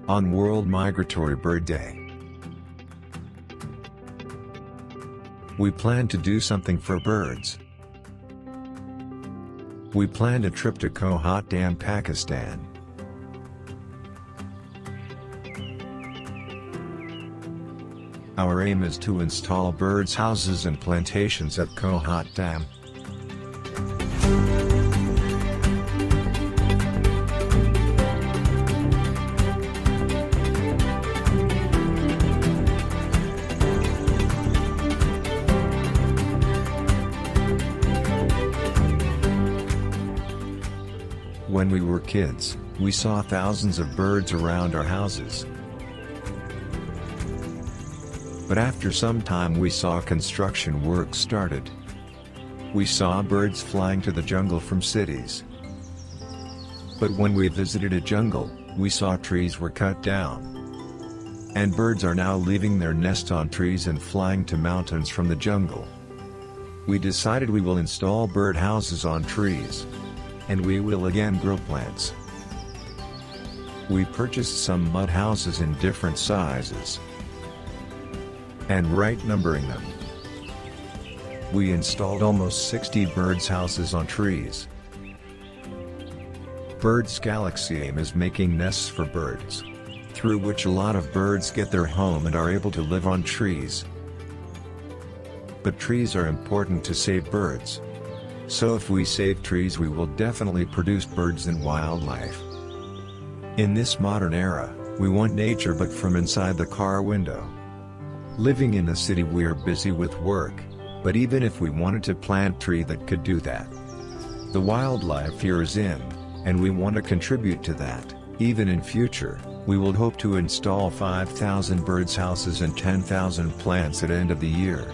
On World Migratory Bird Day, we plan to do something for birds. We planned a trip to Kohat Dam, Pakistan. Our aim is to install birds' houses and plantations at Kohat Dam. When we were kids, we saw thousands of birds around our houses. But after some time we saw construction work started. We saw birds flying to the jungle from cities. But when we visited a jungle, we saw trees were cut down. And birds are now leaving their nest on trees and flying to mountains from the jungle. We decided we will install bird houses on trees. And we will again grow plants. We purchased some mud houses in different sizes and right numbering them. We installed almost 60 birds houses on trees. Birds Galaxy aim is making nests for birds, through which a lot of birds get their home and are able to live on trees. But trees are important to save birds. So if we save trees we will definitely produce birds and wildlife. In this modern era, we want nature but from inside the car window. Living in the city we are busy with work, but even if we wanted to plant tree that could do that. The wildlife here is in, and we want to contribute to that. Even in future, we will hope to install 5,000 birds houses and 10,000 plants at end of the year.